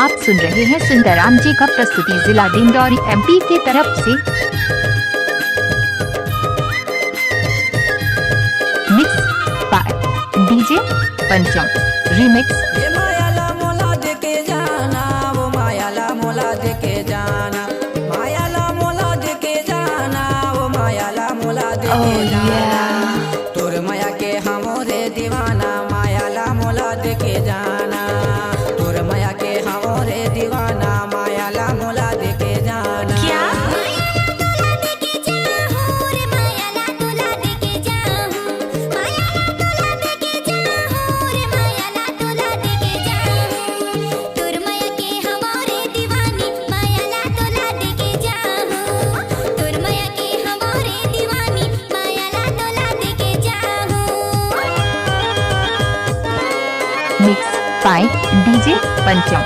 आप सुन रहे हैं सुंदराम जी का प्रस्तुति जिला डिंडौरी एमपी की तरफ से। मिक्स बाय डीजे पंचम रीमिक्स। ये मायाला मोला देके जाना, वो मायाला मोला देके जाना, मायाला मोला देके जाना, वो मायाला मोला देके जाना। तोर माया के हमरे दीवाना, मायाला मोला देके जाना। तोर माया के हमरे दीवाना, मायाला मोला देके जाना। क्या मिक्स बाय डीजे पंचम।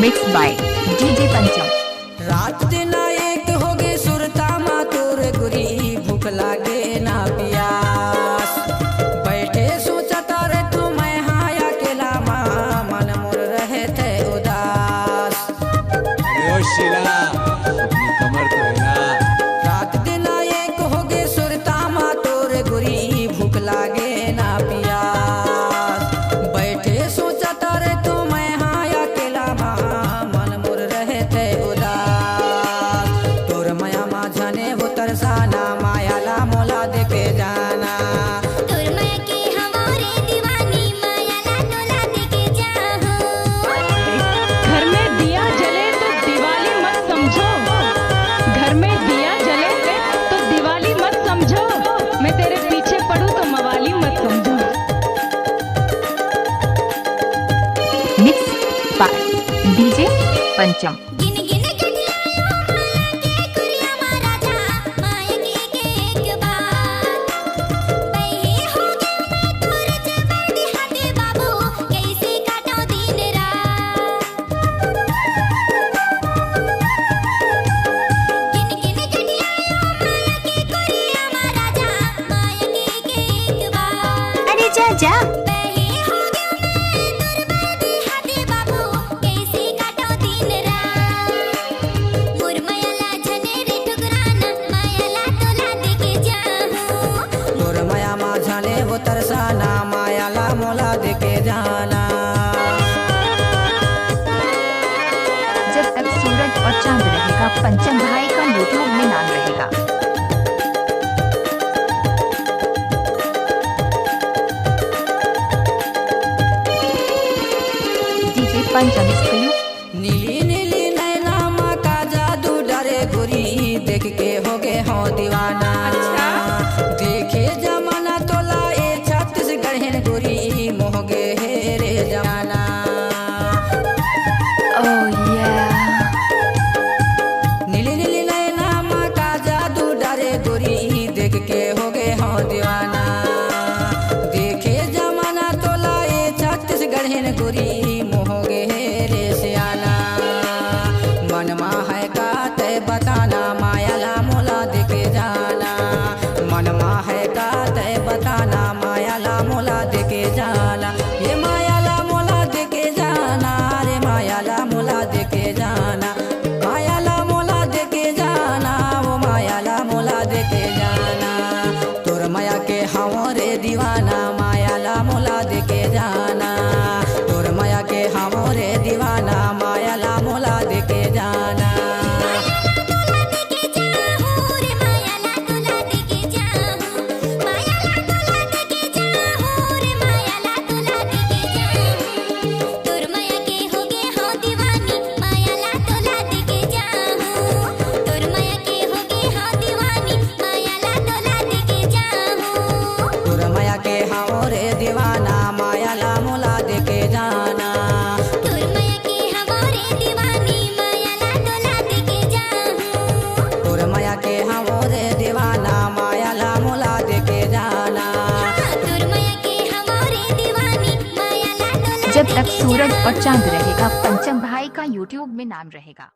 मिक्स बाय डीजे पंचम। रात दिन एक होगे सुरता मा तोर गुरी, भूख लागे ना पियास। बैठे सोचता रे तू मैं हाया अकेला मा, मन मोर रहे थे उदास। शिला अपनी कमर तो है ना। रात दिन एक होगे सुरता मा तोर गुरी, भूख लागे ना पियास। बैठे सोचता रे तू मैं हाया अकेला मा, मन मोर रहे थे उदास। तोर माया मा जाने वो तरसाना, मायाला मोला देके जाना। घर में दिया जले तो दिवाली मत समझो, घर में दिया जले तो दिवाली मत समझो, मैं तेरे पीछे पड़ूं तो मवाली मत समझो। मिक्स बाय डीजे पंचम। अरे जा जा तोर माया मा जाने वो तरसाना, मायाला मोला देके जाना। जब तक सूरज और चांद रहेगा, पंचम भाई का यूट्यूब में नाम रहेगा। डीजे पंचम इसको नीली नीली नैना माँ का जादू डरे गुरी, देख के हो गए हो दीवाना। देखे जमाना तो लाए छत्तीसगढ़ है गुरी, मोह गे हे रे जमाना। नीली नीली नैना माँ का जादू डरे गुरी, देख के हो गए हो दीवाना। देखे जमाना तो लाए छत्तीसगढ़ है गुरी, मोह गे हे रे सियाना। मनमा है का तय बताना, मायाला मोला देके जाना। मनमा है का तय बताना, मायाला मोला देके जाना। ये मायाला मोला देके जाना, रे मायाला मोला देके जाना। मायाला मोला देके जाना, वो मायाला मोला देके जाना। तोर माया के हमरे दीवाना, मायाला मोला देके जाना। तोर माया के हमरे दीवाना, मायाला मोला देके जाना। तोर माया के हमरे दीवाना, मायाला मोला देके जाना। तोर माया के हमरे दीवाना, मायाला मोला देके जाना। जब तक सूरज और चांद रहेगा, पंचम भाई का यूट्यूब में नाम रहेगा।